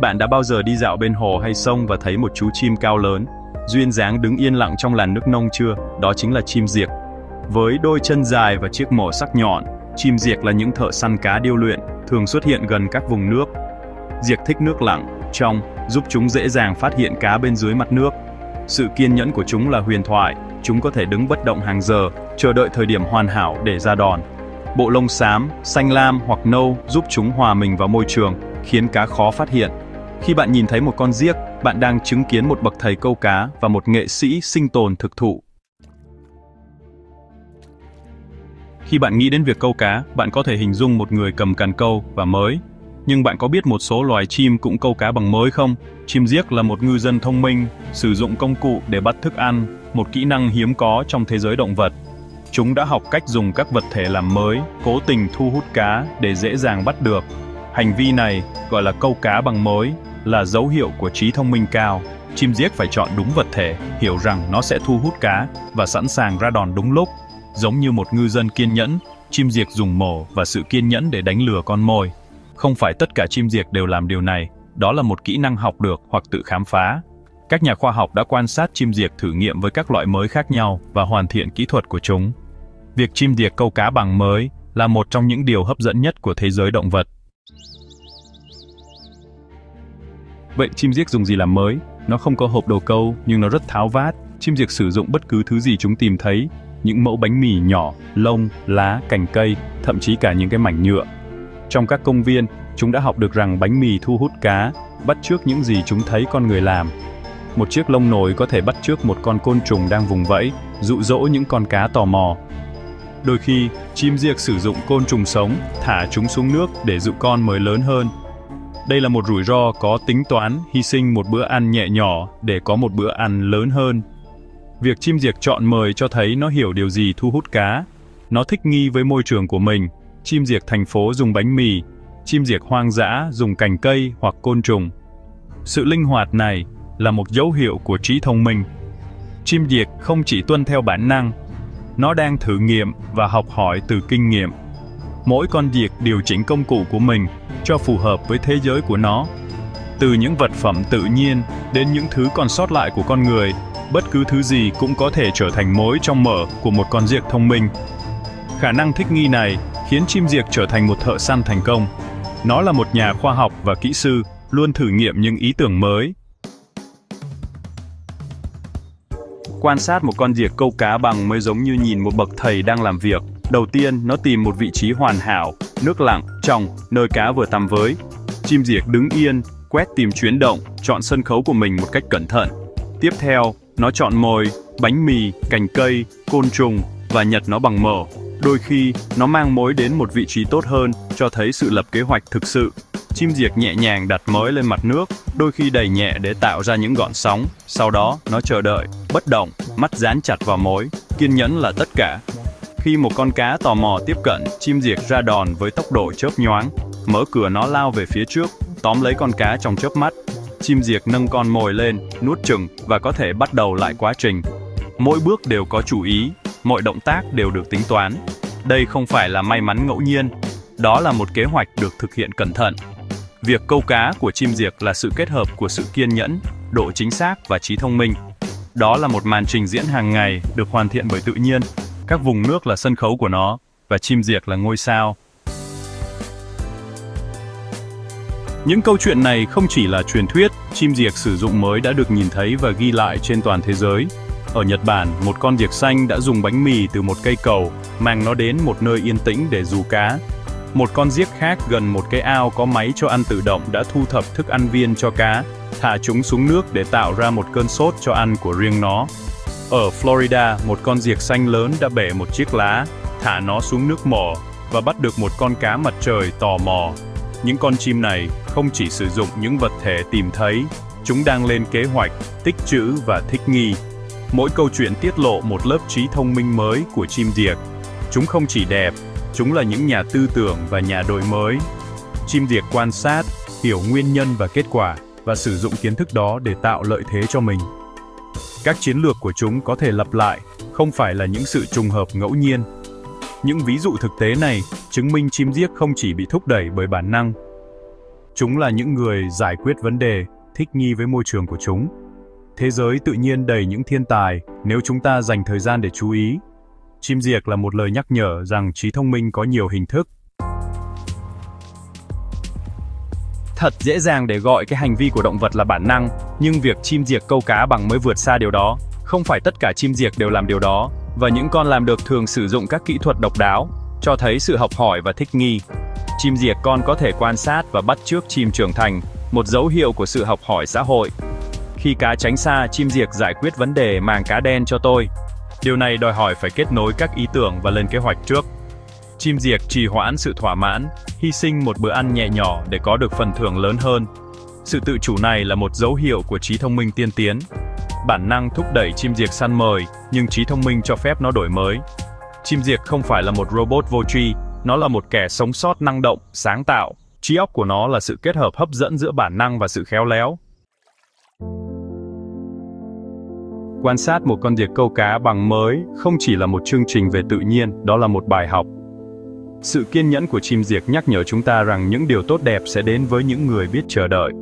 Bạn đã bao giờ đi dạo bên hồ hay sông và thấy một chú chim cao lớn, duyên dáng đứng yên lặng trong làn nước nông chưa? Đó chính là chim diệc. Với đôi chân dài và chiếc mỏ sắc nhọn, chim diệc là những thợ săn cá điêu luyện, thường xuất hiện gần các vùng nước. Diệc thích nước lặng, trong, giúp chúng dễ dàng phát hiện cá bên dưới mặt nước. Sự kiên nhẫn của chúng là huyền thoại, chúng có thể đứng bất động hàng giờ, chờ đợi thời điểm hoàn hảo để ra đòn. Bộ lông xám, xanh lam hoặc nâu giúp chúng hòa mình vào môi trường, khiến cá khó phát hiện. Khi bạn nhìn thấy một con diếc, bạn đang chứng kiến một bậc thầy câu cá và một nghệ sĩ sinh tồn thực thụ. Khi bạn nghĩ đến việc câu cá, bạn có thể hình dung một người cầm cần câu và mới. Nhưng bạn có biết một số loài chim cũng câu cá bằng mới không? Chim diếc là một ngư dân thông minh, sử dụng công cụ để bắt thức ăn, một kỹ năng hiếm có trong thế giới động vật. Chúng đã học cách dùng các vật thể làm mới, cố tình thu hút cá để dễ dàng bắt được. Hành vi này, gọi là câu cá bằng mới, là dấu hiệu của trí thông minh cao. Chim diếc phải chọn đúng vật thể, hiểu rằng nó sẽ thu hút cá và sẵn sàng ra đòn đúng lúc. Giống như một ngư dân kiên nhẫn, chim diếc dùng mổ và sự kiên nhẫn để đánh lừa con mồi. Không phải tất cả chim diếc đều làm điều này, đó là một kỹ năng học được hoặc tự khám phá. Các nhà khoa học đã quan sát chim diếc thử nghiệm với các loại mới khác nhau và hoàn thiện kỹ thuật của chúng. Việc chim diếc câu cá bằng mới là một trong những điều hấp dẫn nhất của thế giới động vật. Vậy chim diếc dùng gì làm mới? Nó không có hộp đồ câu, nhưng nó rất tháo vát. Chim diếc sử dụng bất cứ thứ gì chúng tìm thấy, những mẫu bánh mì nhỏ, lông, lá, cành cây, thậm chí cả những cái mảnh nhựa. Trong các công viên, chúng đã học được rằng bánh mì thu hút cá, bắt chước những gì chúng thấy con người làm. Một chiếc lông nồi có thể bắt chước một con côn trùng đang vùng vẫy, dụ dỗ những con cá tò mò. Đôi khi, chim diếc sử dụng côn trùng sống, thả chúng xuống nước để dụ con mồi lớn hơn. Đây là một rủi ro có tính toán, hy sinh một bữa ăn nhẹ nhỏ để có một bữa ăn lớn hơn. Việc chim diếc chọn mồi cho thấy nó hiểu điều gì thu hút cá. Nó thích nghi với môi trường của mình. Chim diếc thành phố dùng bánh mì, chim diếc hoang dã dùng cành cây hoặc côn trùng. Sự linh hoạt này là một dấu hiệu của trí thông minh. Chim diếc không chỉ tuân theo bản năng, nó đang thử nghiệm và học hỏi từ kinh nghiệm. Mỗi con diếc điều chỉnh công cụ của mình cho phù hợp với thế giới của nó. Từ những vật phẩm tự nhiên đến những thứ còn sót lại của con người, bất cứ thứ gì cũng có thể trở thành mối trong mở của một con diếc thông minh. Khả năng thích nghi này khiến chim diếc trở thành một thợ săn thành công. Nó là một nhà khoa học và kỹ sư, luôn thử nghiệm những ý tưởng mới. Quan sát một con diếc câu cá bằng mới giống như nhìn một bậc thầy đang làm việc. Đầu tiên, nó tìm một vị trí hoàn hảo, nước lặng, trong, nơi cá vừa tắm với. Chim diếc đứng yên, quét tìm chuyển động, chọn sân khấu của mình một cách cẩn thận. Tiếp theo, nó chọn mồi, bánh mì, cành cây, côn trùng và nhặt nó bằng mỏ. Đôi khi, nó mang mối đến một vị trí tốt hơn, cho thấy sự lập kế hoạch thực sự. Chim diếc nhẹ nhàng đặt mối lên mặt nước, đôi khi đẩy nhẹ để tạo ra những gợn sóng. Sau đó, nó chờ đợi, bất động, mắt dán chặt vào mối. Kiên nhẫn là tất cả. Khi một con cá tò mò tiếp cận, chim diếc ra đòn với tốc độ chớp nhoáng. Mở cửa nó lao về phía trước, tóm lấy con cá trong chớp mắt. Chim diếc nâng con mồi lên, nuốt chừng và có thể bắt đầu lại quá trình. Mỗi bước đều có chủ ý, mọi động tác đều được tính toán. Đây không phải là may mắn ngẫu nhiên, đó là một kế hoạch được thực hiện cẩn thận. Việc câu cá của chim diếc là sự kết hợp của sự kiên nhẫn, độ chính xác và trí thông minh. Đó là một màn trình diễn hàng ngày được hoàn thiện bởi tự nhiên. Các vùng nước là sân khấu của nó, và chim diếc là ngôi sao. Những câu chuyện này không chỉ là truyền thuyết, chim diếc sử dụng mới đã được nhìn thấy và ghi lại trên toàn thế giới. Ở Nhật Bản, một con diếc xanh đã dùng bánh mì từ một cây cầu, mang nó đến một nơi yên tĩnh để dụ cá. Một con diếc khác gần một cái ao có máy cho ăn tự động đã thu thập thức ăn viên cho cá, thả chúng xuống nước để tạo ra một cơn sốt cho ăn của riêng nó. Ở Florida, một con diếc xanh lớn đã bẻ một chiếc lá, thả nó xuống nước mỏ và bắt được một con cá mặt trời tò mò. Những con chim này không chỉ sử dụng những vật thể tìm thấy, chúng đang lên kế hoạch, tích trữ và thích nghi. Mỗi câu chuyện tiết lộ một lớp trí thông minh mới của chim diếc. Chúng không chỉ đẹp, chúng là những nhà tư tưởng và nhà đổi mới. Chim diếc quan sát, hiểu nguyên nhân và kết quả, và sử dụng kiến thức đó để tạo lợi thế cho mình. Các chiến lược của chúng có thể lặp lại, không phải là những sự trùng hợp ngẫu nhiên. Những ví dụ thực tế này chứng minh chim diếc không chỉ bị thúc đẩy bởi bản năng. Chúng là những người giải quyết vấn đề, thích nghi với môi trường của chúng. Thế giới tự nhiên đầy những thiên tài nếu chúng ta dành thời gian để chú ý. Chim diệc là một lời nhắc nhở rằng trí thông minh có nhiều hình thức. Thật dễ dàng để gọi cái hành vi của động vật là bản năng, nhưng việc chim diệc câu cá bằng mới vượt xa điều đó. Không phải tất cả chim diệc đều làm điều đó, và những con làm được thường sử dụng các kỹ thuật độc đáo, cho thấy sự học hỏi và thích nghi. Chim diệc con có thể quan sát và bắt chước chim trưởng thành, một dấu hiệu của sự học hỏi xã hội. Khi cá tránh xa, chim diệc giải quyết vấn đề màng cá đen cho tôi. Điều này đòi hỏi phải kết nối các ý tưởng và lên kế hoạch trước. Chim diệc trì hoãn sự thỏa mãn, hy sinh một bữa ăn nhẹ nhỏ để có được phần thưởng lớn hơn. Sự tự chủ này là một dấu hiệu của trí thông minh tiên tiến. Bản năng thúc đẩy chim diệc săn mồi, nhưng trí thông minh cho phép nó đổi mới. Chim diệc không phải là một robot vô tri, nó là một kẻ sống sót năng động, sáng tạo. Trí óc của nó là sự kết hợp hấp dẫn giữa bản năng và sự khéo léo. Quan sát một con diệc câu cá bằng mới không chỉ là một chương trình về tự nhiên, đó là một bài học. Sự kiên nhẫn của chim diệc nhắc nhở chúng ta rằng những điều tốt đẹp sẽ đến với những người biết chờ đợi.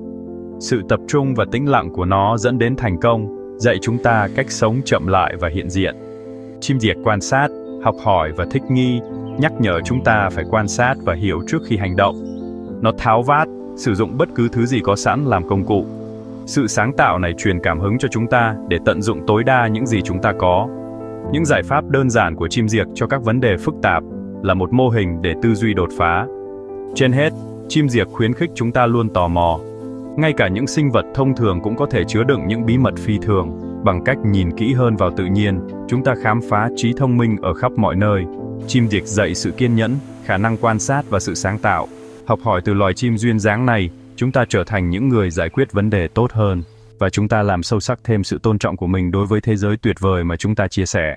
Sự tập trung và tĩnh lặng của nó dẫn đến thành công, dạy chúng ta cách sống chậm lại và hiện diện. Chim diệc quan sát, học hỏi và thích nghi, nhắc nhở chúng ta phải quan sát và hiểu trước khi hành động. Nó tháo vát, sử dụng bất cứ thứ gì có sẵn làm công cụ. Sự sáng tạo này truyền cảm hứng cho chúng ta để tận dụng tối đa những gì chúng ta có. Những giải pháp đơn giản của chim diệc cho các vấn đề phức tạp là một mô hình để tư duy đột phá. Trên hết, chim diệc khuyến khích chúng ta luôn tò mò. Ngay cả những sinh vật thông thường cũng có thể chứa đựng những bí mật phi thường. Bằng cách nhìn kỹ hơn vào tự nhiên, chúng ta khám phá trí thông minh ở khắp mọi nơi. Chim diệc dạy sự kiên nhẫn, khả năng quan sát và sự sáng tạo. Học hỏi từ loài chim duyên dáng này, chúng ta trở thành những người giải quyết vấn đề tốt hơn. Và chúng ta làm sâu sắc thêm sự tôn trọng của mình đối với thế giới tuyệt vời mà chúng ta chia sẻ.